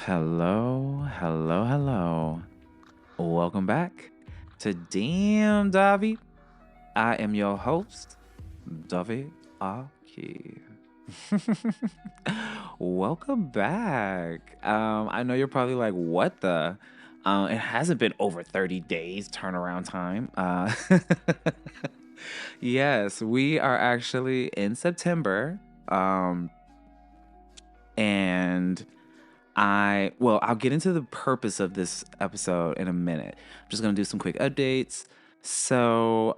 Hello, hello, hello. Welcome back to Damn Davi. I am your host, Davi Aki. Welcome back. I know you're probably like, what the? It hasn't been over 30 days turnaround time. Yes, we are actually in September. And I'll get into the purpose of this episode in a minute. I'm just going to do some quick updates. So,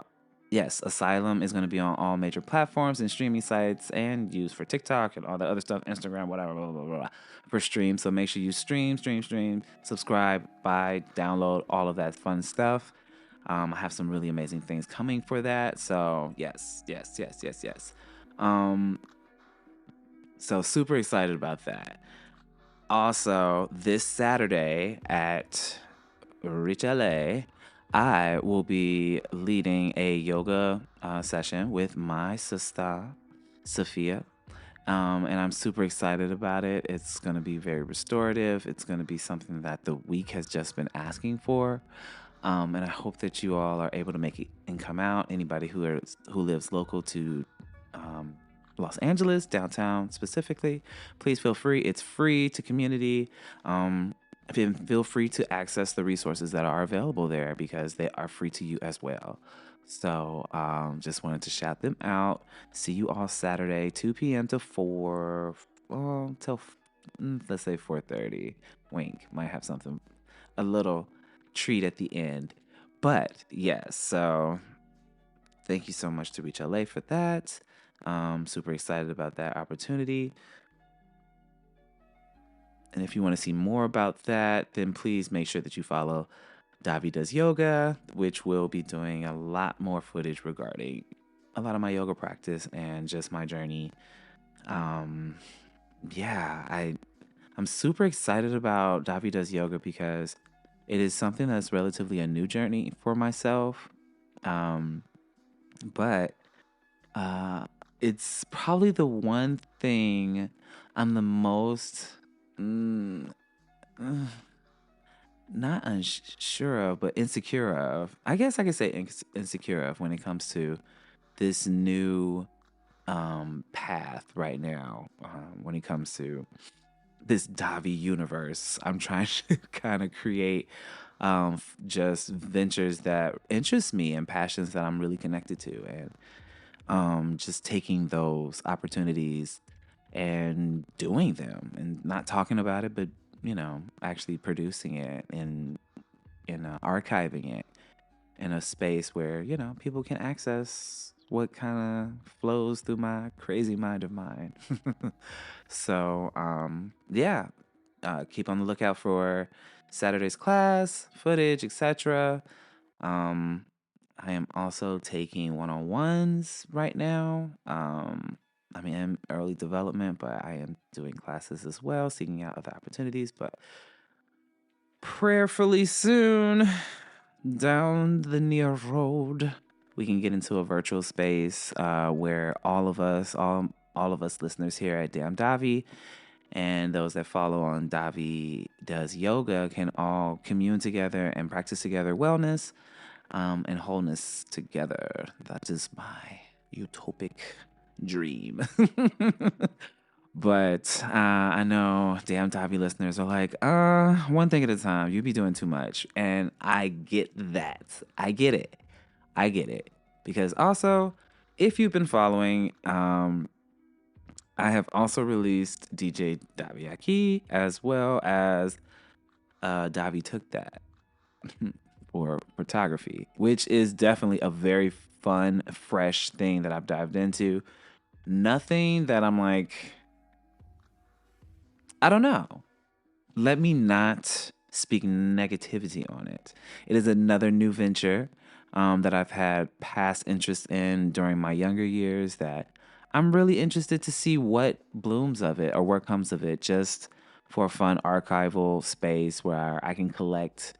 yes, Asylum is going to be on all major platforms and streaming sites and used for TikTok and all the other stuff, Instagram, whatever, blah, blah, blah, blah, for stream. So make sure you stream, subscribe, buy, download, all of that fun stuff. I have some really amazing things coming for that. So, yes. So super excited about that. Also, this Saturday at Rich LA, I will be leading a yoga session with my sister, Sophia. And I'm super excited about it. It's going to be very restorative. It's going to be something that the week has just been asking for. And I hope that you all are able to make it and come out. Anybody who lives local to Los Angeles, downtown specifically, please feel free. It's free to community. Feel free to access the resources that are available there because they are free to you as well. So just wanted to shout them out. See you all Saturday, 2 p.m. to 4, till let's say 4:30. Wink, might have something, a little treat at the end. But yes, so thank you so much to Reach LA for that. Super excited about that opportunity. And if you want to see more about that, then please make sure that you follow Davi Does Yoga, which will be doing a lot more footage regarding a lot of my yoga practice and just my journey. I'm super excited about Davi Does Yoga because it is something that's relatively a new journey for myself. But it's probably the one thing I'm the most not unsure of, but insecure of. I guess I could say insecure of when it comes to this new path right now. When it comes to this Davi universe, I'm trying to kind of create just ventures that interest me and passions that I'm really connected to, and just taking those opportunities and doing them and not talking about it, but actually producing it and archiving it in a space where people can access what kind of flows through my crazy mind of mine. So keep on the lookout for Saturday's class footage, etc. I am also taking one-on-ones right now. I'm in early development, but I am doing classes as well, seeking out other opportunities. But prayerfully soon, down the near road, we can get into a virtual space where all of us listeners here at Damn Davi and those that follow on Davi Does Yoga can all commune together and practice together wellness and wholeness together. That is my utopic dream. But I know Damn Davi listeners are like, one thing at a time. You be doing too much. And I get that. I get it. Because also, if you've been following, I have also released DJ Davi Aki as well as Davi Took That for photography, which is definitely a very fun, fresh thing that I've dived into. Nothing that I'm like, I don't know. Let me not speak negativity on it. It is another new venture that I've had past interest in during my younger years that I'm really interested to see what blooms of it or what comes of it, just for a fun archival space where I can collect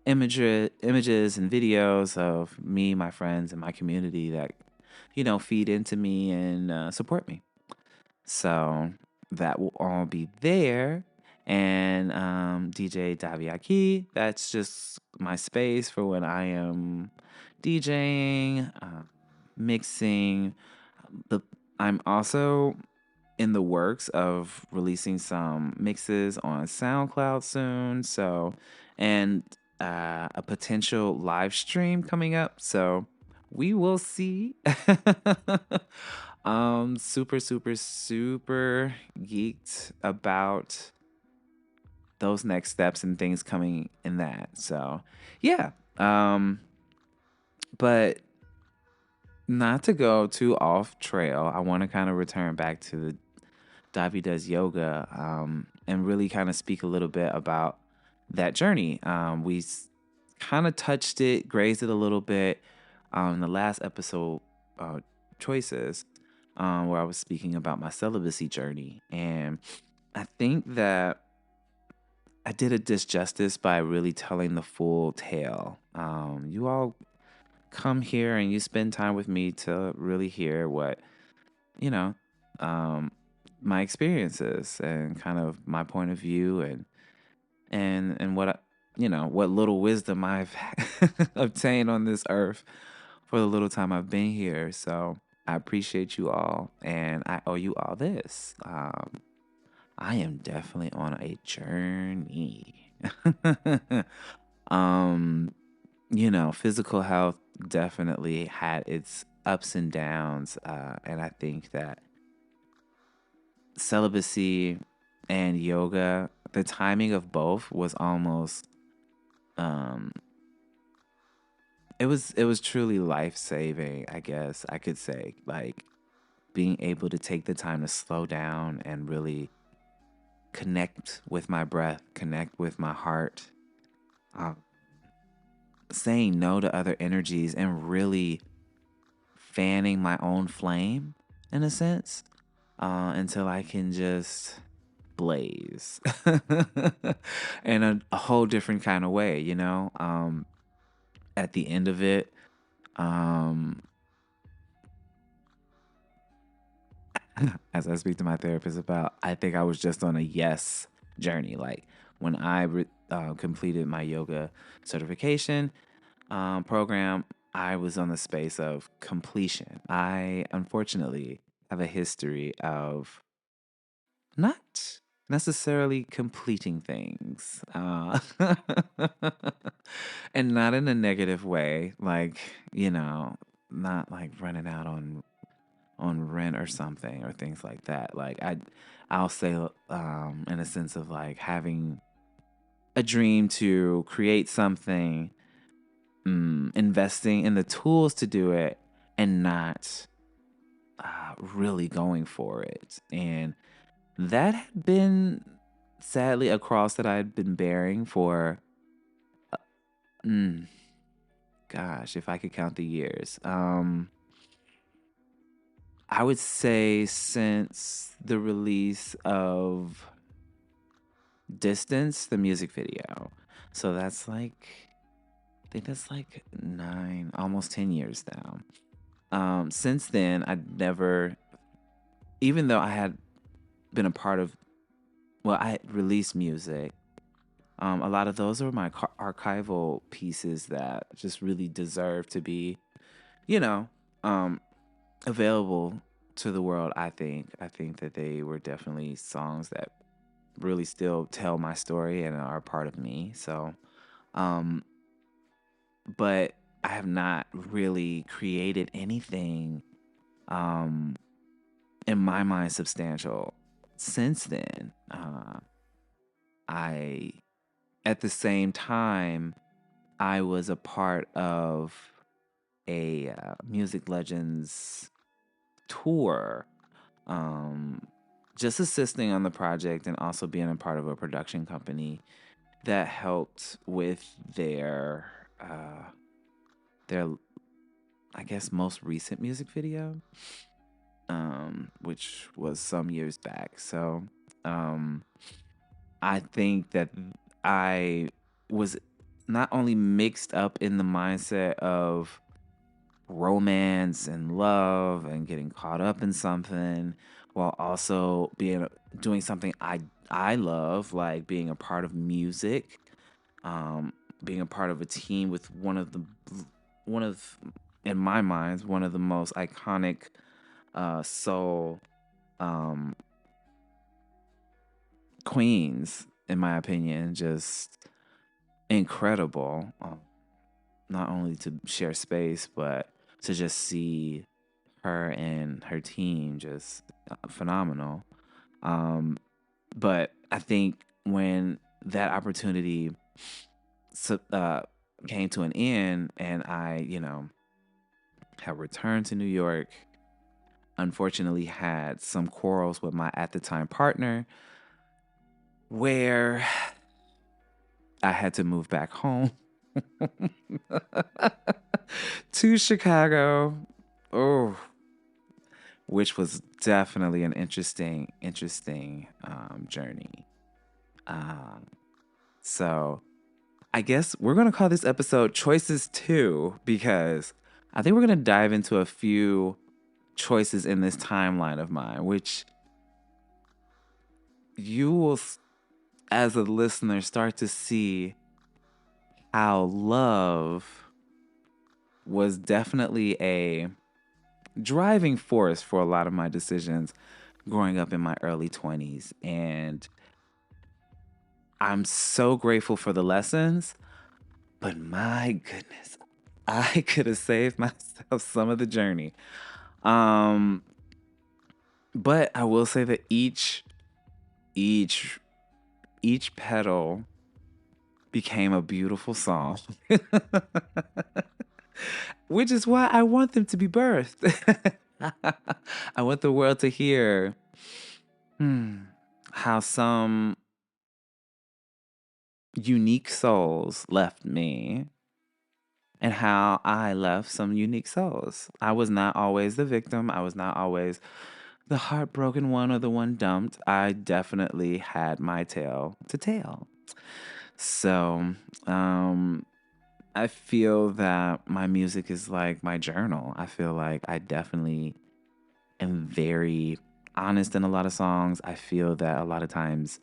images and videos of me, my friends, and my community that, feed into me and support me. So that will all be there. and DJ Daviaki. That's just my space for when I am DJing, mixing. The I'm also in the works of releasing some mixes on SoundCloud soon. So, and a potential live stream coming up. So, we will see. Super, super, super geeked about those next steps and things coming in that. So, yeah. But not to go too off trail, I want to kind of return back to the Davi does yoga, and really kind of speak a little bit about that journey. We kind of touched it, grazed it a little bit in the last episode, choices, where I was speaking about my celibacy journey. And I think that I did a disjustice by really telling the full tale. You all come here and you spend time with me to really hear what, you know, um, my experiences and kind of my point of view and what what little wisdom I've obtained on this earth for the little time I've been here. So I appreciate you all, and I owe you all this. I am definitely on a journey. um, physical health definitely had its ups and downs, and I think that celibacy and yoga, the timing of both was almost um it was truly life-saving, I guess I could say. Like being able to take the time to slow down and really connect with my breath, connect with my heart, uh, saying no to other energies and really fanning my own flame in a sense, until I can just blaze in a whole different kind of way, at the end of it, um, as I speak to my therapist about, I think I was just on a yes journey. Like when I completed my yoga certification program, I was on the space of completion. I unfortunately have a history of not necessarily completing things, and not in a negative way, like, not like running out on rent or something or things like that. Like I'll say, in a sense of like having a dream to create something, investing in the tools to do it, and not really going for it. And that had been sadly a cross that I had been bearing for, mm, gosh, if I could count the years. I would say since the release of Distance, the music video. So that's like, I think that's like 9, almost 10 years now. Since then, I'd never, even though I had been a part of, well, I had released music. A lot of those are my archival pieces that just really deserve to be, you know, um, available to the world. I think that they were definitely songs that really still tell my story and are a part of me. So, um, but I have not really created anything, um, in my mind, substantial since then. I, at the same time, I was a part of a Music Legends tour, um, just assisting on the project and also being a part of a production company that helped with their I guess most recent music video, which was some years back. So um, I think that I was not only mixed up in the mindset of romance and love and getting caught up in something while also doing something I love like being a part of music, um, being a part of a team with one of in my mind one of the most iconic soul um, queens, in my opinion. Just incredible. Not only to share space, but to just see her and her team just phenomenal. Um, but I think when that opportunity uh, came to an end and I, had returned to New York, unfortunately had some quarrels with my at the time partner where I had to move back home to Chicago. Oh, which was definitely an interesting journey. Um, so I guess we're gonna call this episode Choices 2 because I think we're gonna dive into a few choices in this timeline of mine, which you will, as a listener, start to see how love was definitely a driving force for a lot of my decisions growing up in my early 20s. And I'm so grateful for the lessons, but my goodness, I could have saved myself some of the journey. Um, but I will say that each each petal became a beautiful song, which is why I want them to be birthed. I want the world to hear how some unique souls left me and how I left some unique souls. I was not always the victim. I was not always the heartbroken one or the one dumped. I definitely had my tale to tell. So, I feel that my music is like my journal. I feel like I definitely am very honest in a lot of songs. I feel that a lot of times,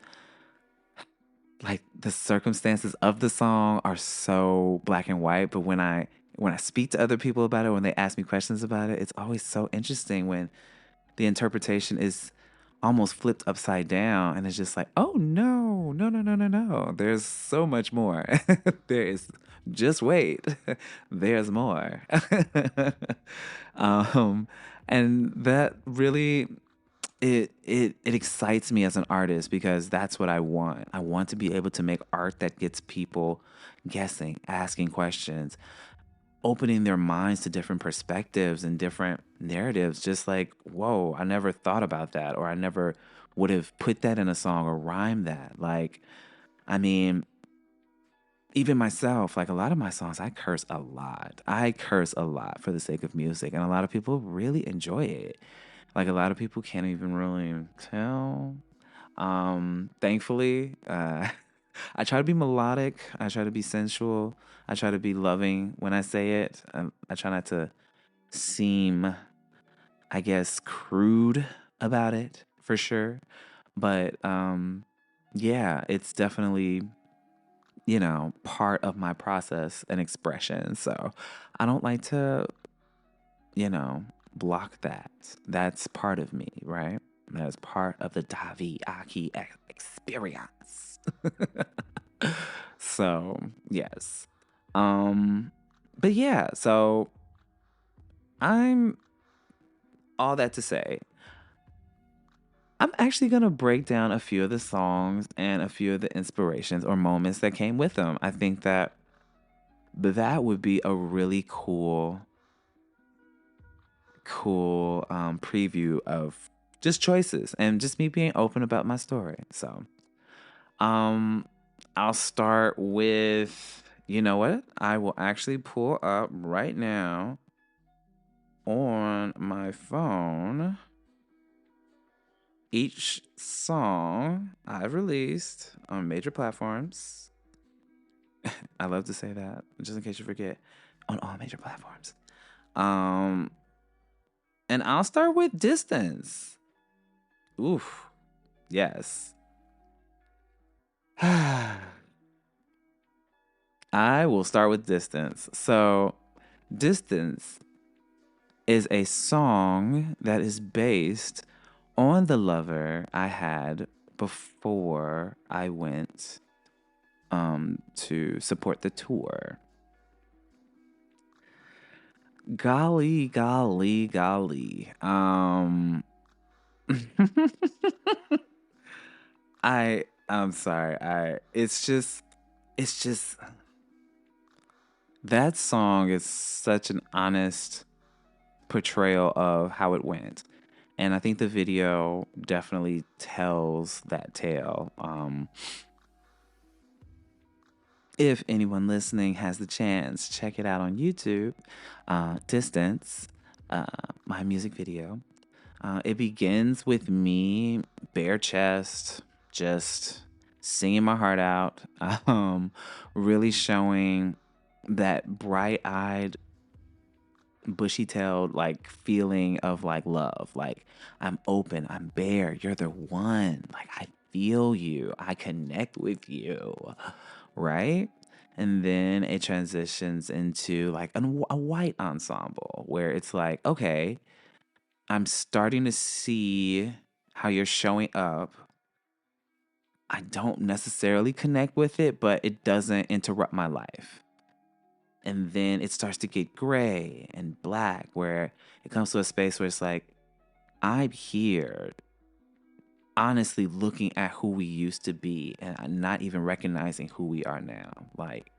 like the circumstances of the song are so black and white, but when I speak to other people about it, when they ask me questions about it, it's always so interesting when the interpretation is almost flipped upside down and it's just like, oh no, no, no, no, no, no. There's so much more. There is just wait. There's more. um and that really it excites me as an artist because that's what I want. I want to be able to make art that gets people guessing, asking questions, opening their minds to different perspectives and different narratives. Just like, whoa, I never thought about that, or I never would have put that in a song or rhymed that. Like, I mean, even myself, like a lot of my songs, I curse a lot. I curse a lot for the sake of music, and a lot of people really enjoy it. Like, a lot of people can't even really tell. Thankfully, I try to be melodic. I try to be sensual. I try to be loving when I say it. I try not to seem, I guess, crude about it for sure. But yeah, it's definitely, part of my process and expression. So I don't like to, you know, block that. That's part of me, right? That's part of the Davi Aki experience. So, yes. Um, but yeah, so I'm all that to say, I'm actually going to break down a few of the songs and a few of the inspirations or moments that came with them. I think that that would be a really cool preview of just choices and just me being open about my story. So, um, I'll start with, you know what? I will actually pull up right now on my phone each song I've released on major platforms. I love to say that, just in case you forget, on all major platforms. Um, and I'll start with Distance. Oof, yes. I will start with Distance. So, Distance is a song that is based on the lover I had before I went to support the tour. Golly, golly, golly. I'm sorry. It's just that song is such an honest portrayal of how it went. And I think the video definitely tells that tale. If anyone listening has the chance, check it out on YouTube. Distance, uh, my music video. It begins with me, bare chest, just singing my heart out, really showing that bright eyed, bushy tailed like feeling of like love. Like I'm open, I'm bare, you're the one. Like I feel you, I connect with you, right? And then it transitions into like a white ensemble where it's like, okay, I'm starting to see how you're showing up. I don't necessarily connect with it, but it doesn't interrupt my life. And then it starts to get gray and black, where it comes to a space where it's like, I'm here, honestly looking at who we used to be and not even recognizing who we are now. Like,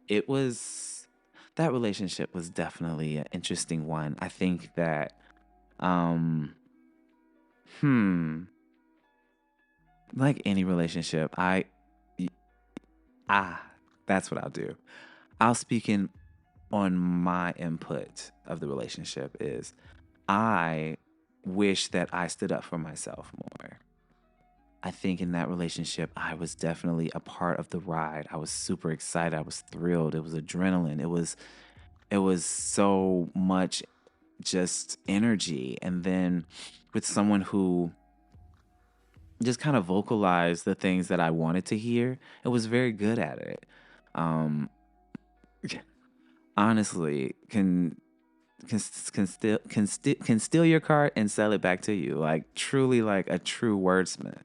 it was, that relationship was definitely an interesting one. I think that, um, hmm, like any relationship, ah, that's what I'll do. I'll speak in on my input of the relationship is I wish that I stood up for myself more. I think in that relationship, I was definitely a part of the ride. I was super excited. I was thrilled. It was adrenaline. It was so much just energy. And then with someone who just kind of vocalized the things that I wanted to hear, it was very good at it. Um, honestly, can steal your card and sell it back to you, like truly like a true wordsmith.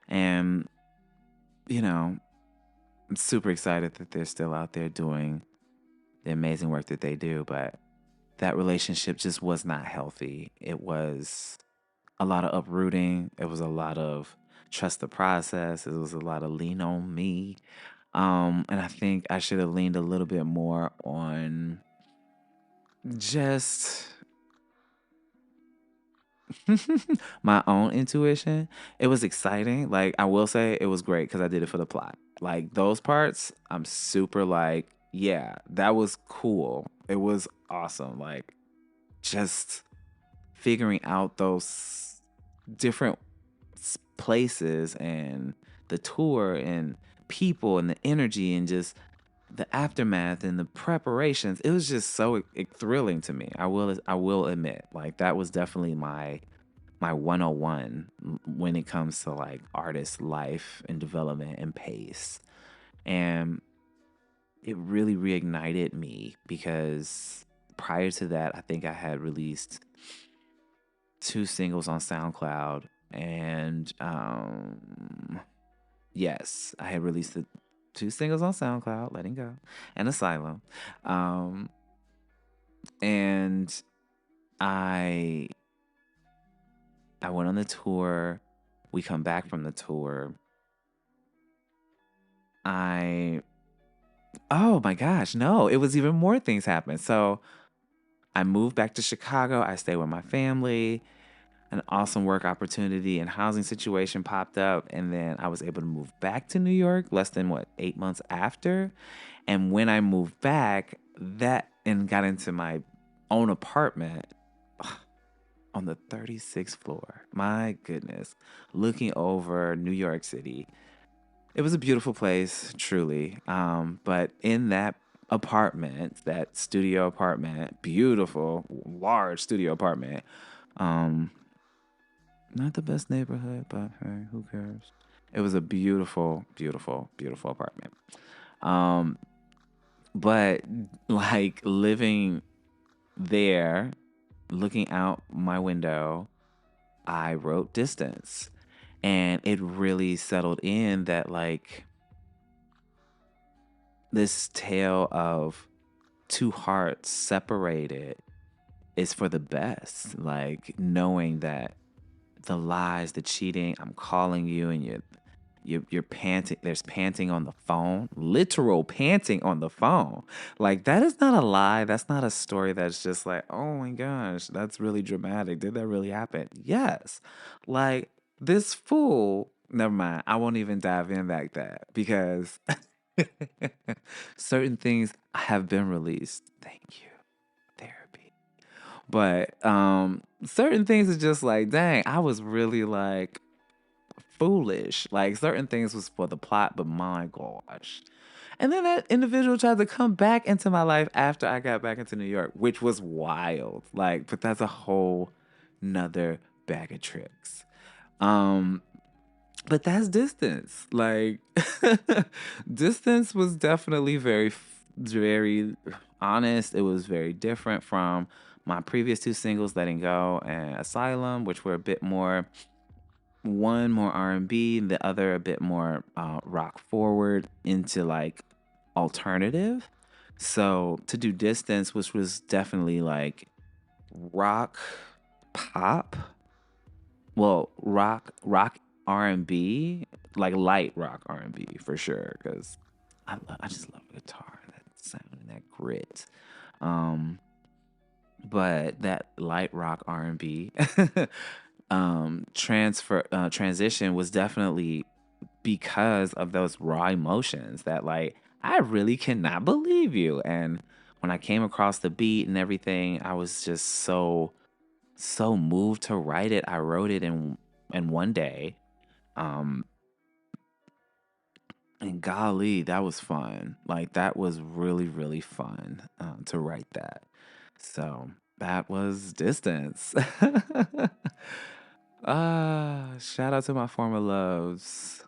And you know, I'm super excited that they're still out there doing the amazing work that they do, but that relationship just was not healthy. It was a lot of uprooting. It was a lot of trust the process. It was a lot of lean on me. And I think I should have leaned a little bit more on just my own intuition. It was exciting. Like I will say it was great because I did it for the plot. Like those parts, I'm super like, yeah, that was cool. It was awesome. Like just figuring out those different places and the tour and people and the energy and just the aftermath and the preparations. It was just so thrilling to me. I will admit, like that was definitely my 101 when it comes to like artist life and development and pace. And it really reignited me because prior to that, I think I had released two singles on SoundCloud. And yes, I had released the two singles on SoundCloud, Letting Go and Asylum. Um, and I I went on the tour. We come back from the tour. I oh my gosh, no, it was even more things happened. So I moved back to Chicago. I stayed with my family. An awesome work opportunity and housing situation popped up. And then I was able to move back to New York less than what, 8 months after. And when I moved back, that and got into my own apartment on the 36th floor. My goodness. Looking over New York City. It was a beautiful place, truly. But in that apartment, that studio apartment, beautiful, large studio apartment, not the best neighborhood, but hey, who cares? It was a beautiful, beautiful, beautiful apartment. Um, but like living there, looking out my window, I wrote Distance. And it really settled in that, like, this tale of two hearts separated is for the best. Like, knowing that the lies, the cheating, I'm calling you and you're panting. There's panting on the phone, literal panting on the phone. Like, that is not a lie. That's not a story that's just like, oh my gosh, that's really dramatic. Did that really happen? Yes. Like, this fool, never mind. I won't even dive in like that because certain things have been released. Thank you, therapy. But certain things is just like, dang, I was really like foolish. Like, certain things was for the plot, but my gosh. And then that individual tried to come back into my life after I got back into New York, which was wild. Like, but that's a whole nother bag of tricks. Um, but that's Distance. Like, Distance was definitely very honest. It was very different from my previous two singles, Letting Go and Asylum, which were a bit more, one more R&B, the other a bit more rock forward into like alternative. So to do Distance, which was definitely like rock pop, well, rock R&B, like light rock R&B for sure, because I just love the guitar, that sound and that grit. Um, but that light rock R&B transition was definitely because of those raw emotions that, like, I really cannot believe you. And when I came across the beat and everything, I was just so moved to write it. I wrote it in one day. Um and golly, that was fun. Like, that was really, really fun to write that. So that was Distance. Shout out to my former loves.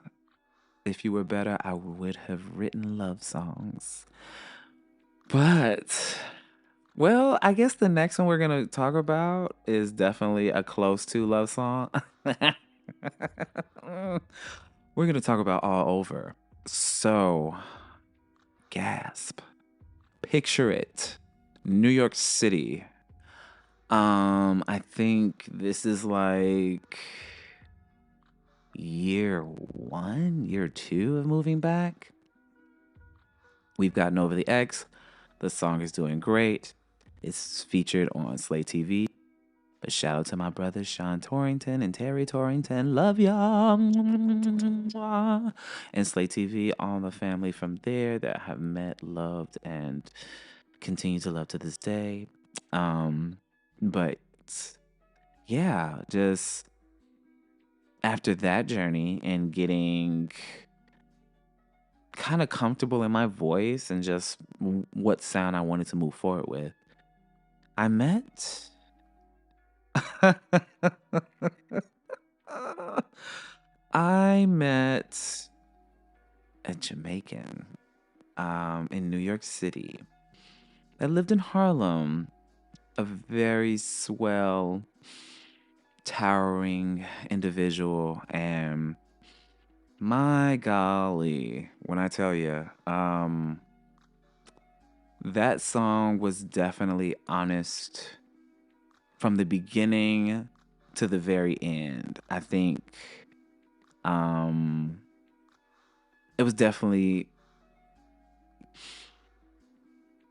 If you were better, I would have written love songs. But, well, I guess the next one we're going to talk about is definitely a close to love song. We're going to talk about All Over. So, gasp. Picture it. New York City. I think this is like year one, year two of moving back. We've gotten over the X. The song is doing great. It's featured on Slay TV. A shout out to my brothers Sean Torrington and Terry Torrington. Love y'all. And Slay TV, all the family from there that have met, loved, and continue to love to this day. But yeah, just after that journey and getting kind of comfortable in my voice and just what sound I wanted to move forward with, I met I met a Jamaican in New York City that lived in Harlem, a very swell, towering individual. And my golly, when I tell you, that song was definitely honest from the beginning to the very end. I think it was definitely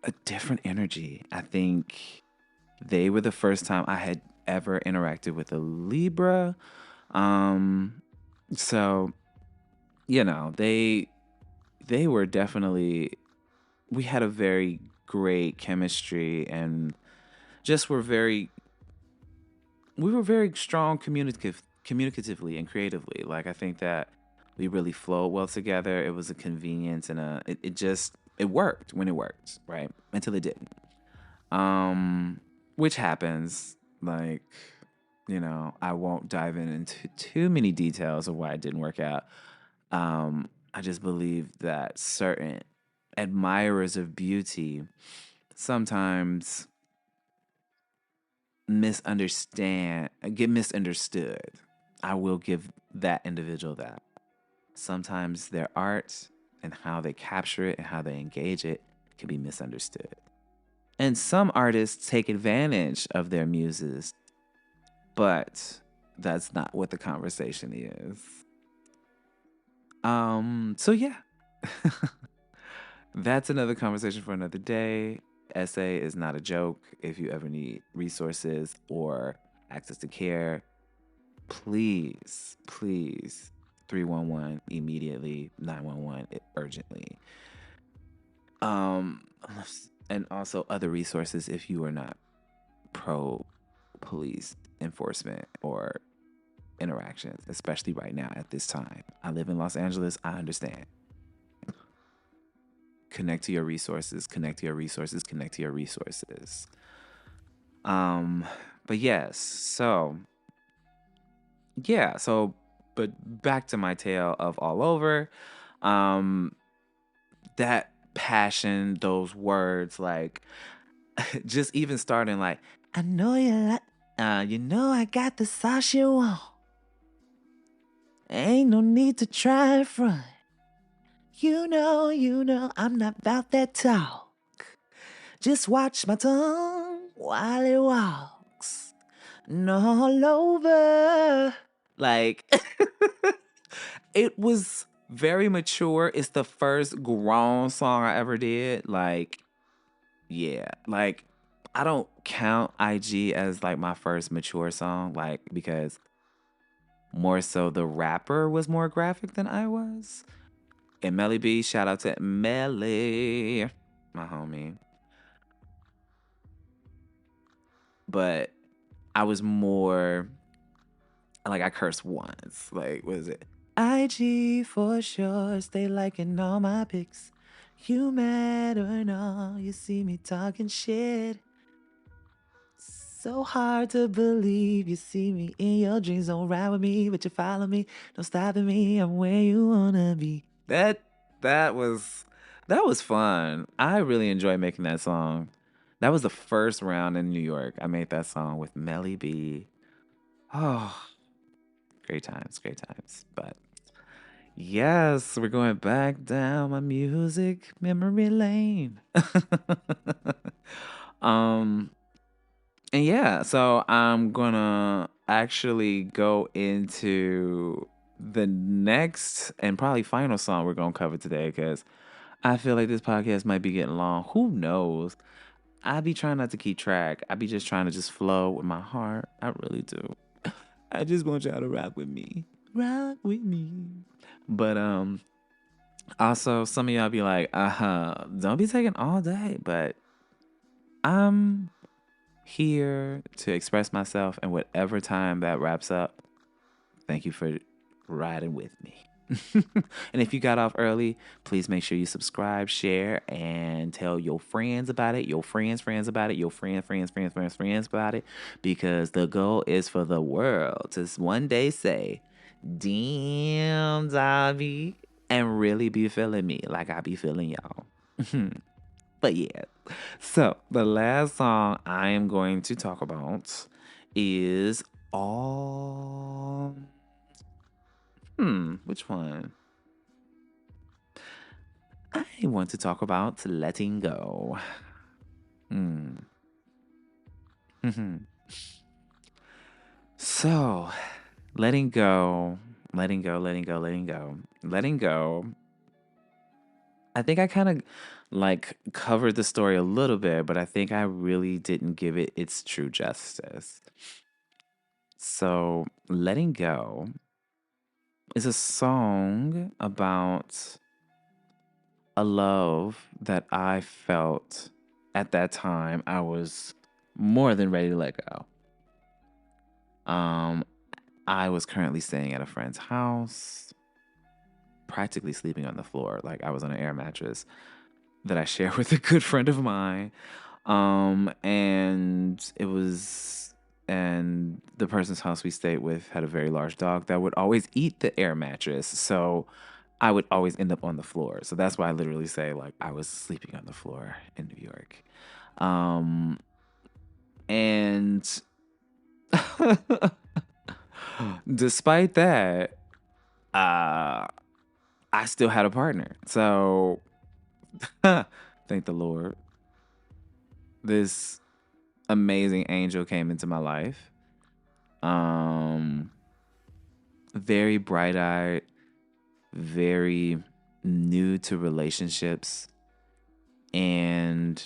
a different energy. I think they were the first time I had ever interacted with a Libra. So, they were definitely, we had a very great chemistry and just we were very strong communicatively and creatively. Like, I think that we really flowed well together. It was a convenience and it worked when it worked, right? Until it didn't. Which happens. Like, I won't dive into too many details of why it didn't work out. I just believe that certain admirers of beauty sometimes get misunderstood. I will give that individual that. Sometimes their art and how they capture it and how they engage it can be misunderstood. And some artists take advantage of their muses, but that's not what the conversation is. So yeah. That's another conversation for another day. Essay is not a joke. If you ever need resources or access to care, please 311 immediately, 911 urgently. Um and also other resources if you are not pro police enforcement or interactions, especially right now at this time. I live in Los Angeles, I understand. Connect to your resources, connect to your resources, connect to your resources. But yes, but back to my tale of all over. That passion, those words, like just even starting like, I know you like, I got the sauce you want. Ain't no need to try front. I'm not about that talk. Just watch my tongue while it walks. All over. Like, it was very mature. It's the first grown song I ever did. Like, yeah. Like, I don't count IG as like my first mature song, like, because more so the rapper was more graphic than I was. And Melly B, shout out to Melly, my homie. But I was more like I cursed once. Like, what is it? IG for sure. Stay liking all my pics. You mad or no? You see me talking shit. So hard to believe you see me in your dreams. Don't ride with me, but you follow me. Don't stop at me. I'm where you wanna be. That was fun. I really enjoyed making that song. That was the first round in New York. I made that song with Melly B. Oh, great times, great times. But yes, we're going back down my music memory lane. um, and yeah, so I'm gonna actually go into the next and probably final song we're gonna cover today because I feel like this podcast might be getting long. Who knows? I be trying not to keep track. I be just trying to just flow with my heart. I really do. I just want y'all to rock with me. Rock with me. But also some of y'all be like, don't be taking all day. But I'm here to express myself, and whatever time that wraps up, thank you for riding with me. And if you got off early, please make sure you subscribe, share, and tell your friends about it, your friends about it, your friends about it, because the goal is for the world to one day say, damn, Dobby, and really be feeling me like I be feeling y'all. But yeah, so the last song I am going to talk about is all. Which one? I want to talk about letting go. So, letting go, letting go, letting go, letting go, letting go. I think I kind of like covered the story a little bit, but I think I really didn't give it its true justice. So, letting go is a song about a love that I felt at that time I was more than ready to let go. I was currently staying at a friend's house, practically sleeping on the floor. Like I was on an air mattress that I shared with a good friend of mine. And it was, and the person's house we stayed with had a very large dog that would always eat the air mattress. So I would always end up on the floor. So that's why I literally say like I was sleeping on the floor in New York. Um, and despite that, uh, I still had a partner. So thank the Lord. This amazing angel came into my life. Um, very bright eyed, very new to relationships, and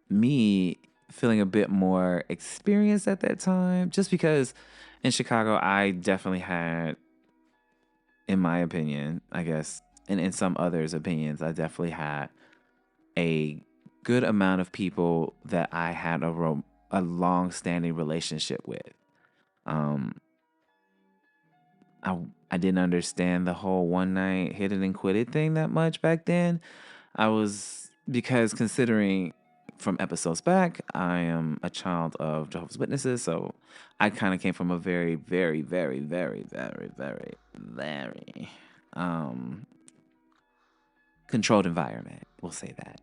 me feeling a bit more experienced at that time, just because in Chicago, I definitely had, in my opinion, I guess, and in some others' opinions, I definitely had a good amount of people that I had a long standing relationship with. Um, I I didn't understand the whole one night hit it and quit it thing that much back then. I was because considering from episodes back, I am a child of Jehovah's Witnesses, so I kind of came from a very, very, very, very, very, very, very um, controlled environment. We'll say that,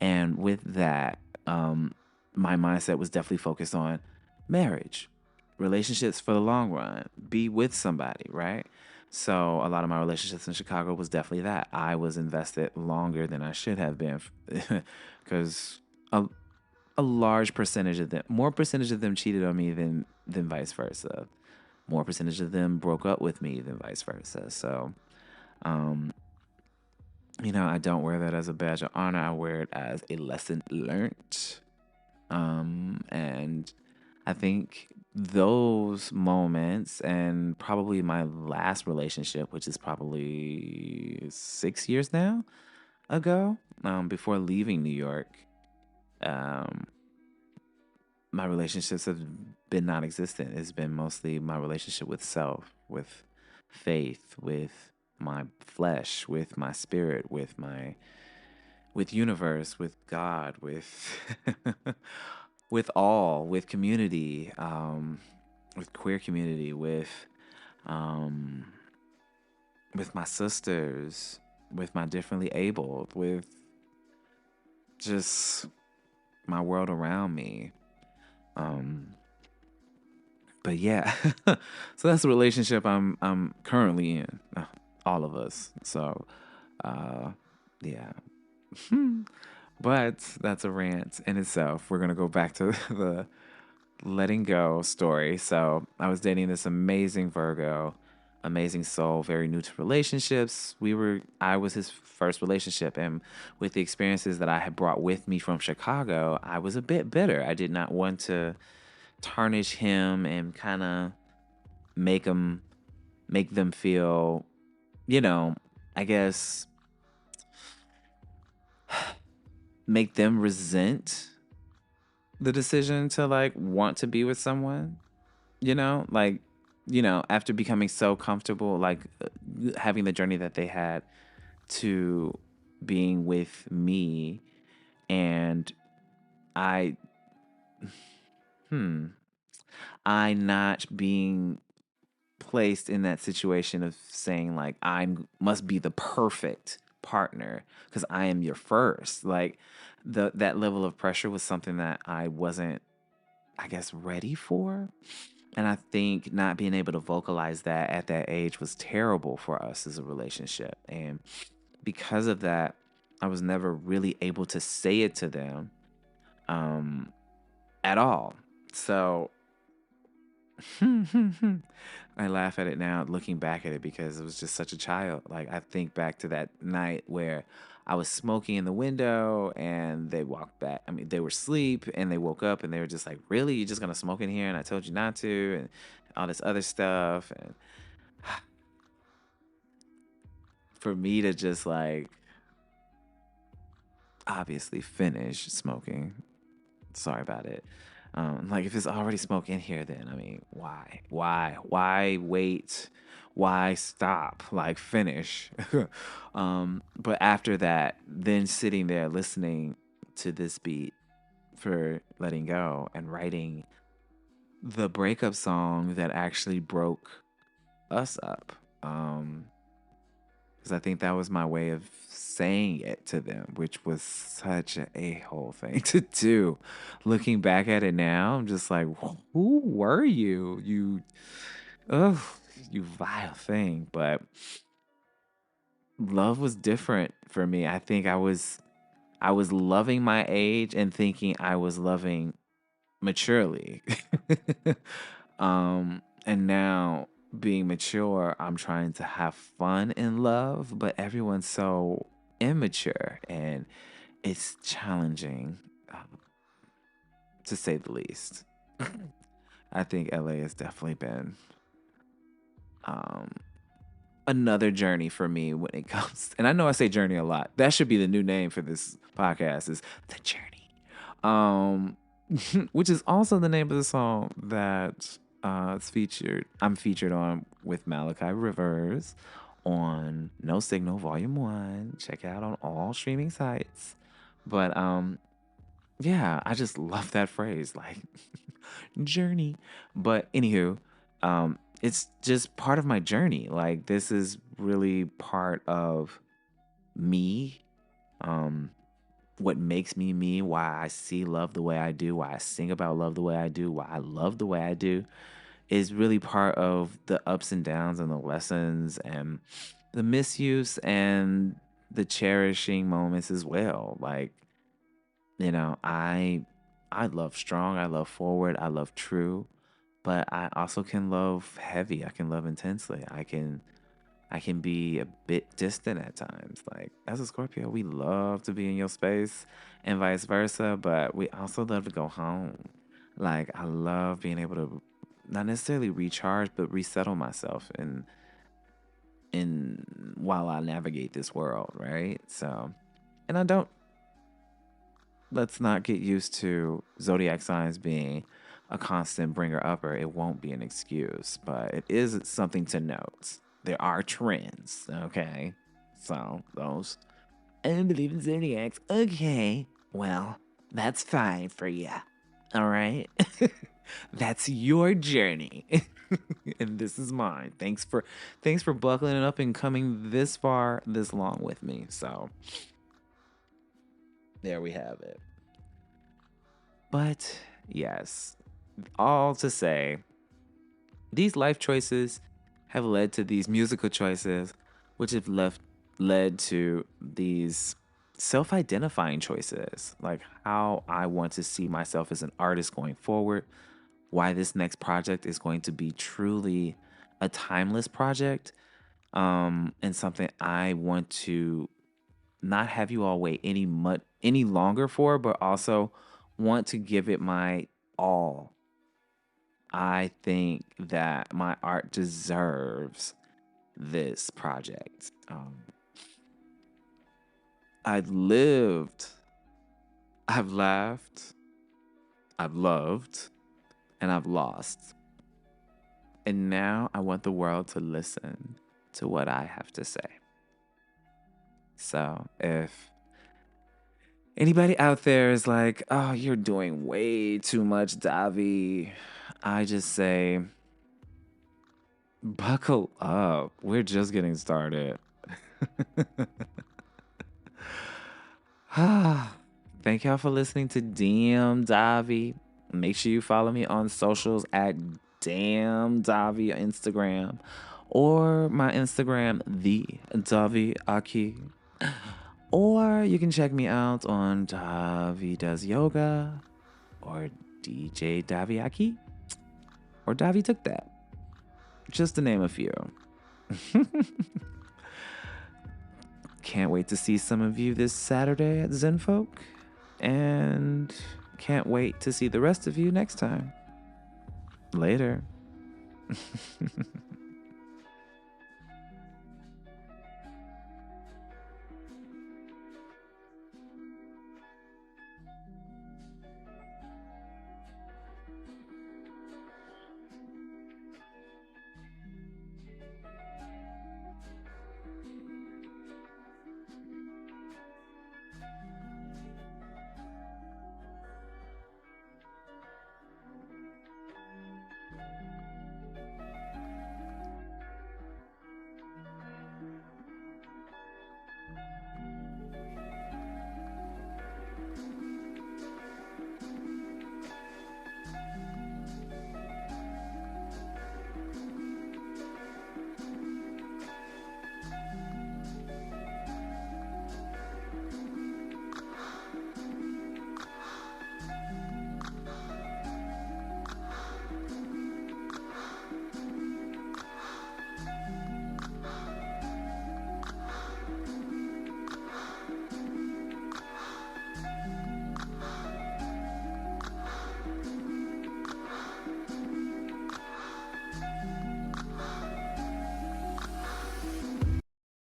and with that, my mindset was definitely focused on marriage, relationships for the long run, be with somebody, right? So a lot of my relationships in Chicago was definitely that. I was invested longer than I should have been because a, a large percentage of them, more percentage of them cheated on me than vice versa. More percentage of them broke up with me than vice versa. So, um, I don't wear that as a badge of honor. I wear it as a lesson learned. And I think those moments and probably my last relationship, which is probably 6 years now ago, before leaving New York, um, my relationships have been non existent. It's been mostly my relationship with self, with faith, with my flesh, with my spirit, with universe, with God, with with community, with queer community, um, with my sisters, with my differently abled, with just my world around me. Um, but yeah, so that's the relationship I'm currently in. All of us. So, uh, yeah. But that's a rant in itself. We're gonna go back to the letting go story. So I was dating this amazing Virgo, amazing soul, very new to relationships. I was his first relationship, and with the experiences that I had brought with me from Chicago, I was a bit bitter. I did not want to tarnish him and kind of make him make them feel, you know, I guess make them resent the decision to like want to be with someone, like, after becoming so comfortable, like having the journey that they had to being with me, and I, I not being placed in that situation of saying like must be the perfect partner because I am your first. Like that level of pressure was something that I wasn't, I guess, ready for. And I think not being able to vocalize that at that age was terrible for us as a relationship. And because of that, I was never really able to say it to them at all. So I laugh at it now, looking back at it, because it was just such a child. Like, I think back to that night where I was smoking in the window and they walked back. I mean, they were asleep and they woke up and they were just like, "Really? You're just going to smoke in here? And I told you not to," and all this other stuff. And for me to just like obviously finish smoking, sorry about it. Like if it's already smoke in here, then I mean, why wait? Why stop? Like finish. But after that, then sitting there listening to this beat for letting go and writing the breakup song that actually broke us up. because I think that was my way of saying it to them, which was such an a-hole thing to do. Looking back at it now, I'm just like, who were you? Oh, you vile thing. But love was different for me. I think I was loving my age and thinking I was loving maturely. And now being mature, I'm trying to have fun in love, but everyone's so immature and it's challenging, to say the least. I think LA has definitely been um, another journey for me when it comes. And I know I say journey a lot. That should be the new name for this podcast is The Journey. Um, which is also the name of the song that it's featured. I'm featured on with Malachi Rivers on No Signal Volume 1. Check it out on all streaming sites. But yeah, I just love that phrase, like journey. But anywho, it's just part of my journey. Like this is really part of me. Um, what makes me me, why I see love the way I do, why I sing about love the way I do, why I love the way I do, is really part of the ups and downs and the lessons and the misuse and the cherishing moments as well. Like, I love strong, I love forward, I love true, but I also can love heavy, I can love intensely. I can be a bit distant at times. Like as a Scorpio, we love to be in your space and vice versa, but we also love to go home. Like I love being able to not necessarily recharge, but resettle myself in while I navigate this world, right? So, and I don't let's not get used to zodiac signs being a constant bringer upper. It won't be an excuse, but it is something to note. There are trends, okay? So, those. I don't believe in zodiacs. Okay. Well, that's fine for you. All right? That's your journey. And this is mine. Thanks for buckling it up and coming this far this long with me. So, there we have it. But yes, all to say, these life choices have led to these musical choices, which have led to these self-identifying choices, like how I want to see myself as an artist going forward, why this next project is going to be truly a timeless project, and something I want to not have you all wait any longer for, but also want to give it my all. I think that my art deserves this project. I've lived, I've laughed, I've loved, and I've lost. And now I want the world to listen to what I have to say. So if anybody out there is like, oh, you're doing way too much, Davi, I just say, buckle up. We're just getting started. Thank y'all for listening to Damn Davi. Make sure you follow me on socials at Damn Davi on Instagram or my Instagram, the Davi Aki. Or you can check me out on Davi Does Yoga or DJ Davi Aki or Davi Took That. Just to name a few. Can't wait to see some of you this Saturday at Zenfolk. And can't wait to see the rest of you next time. Later.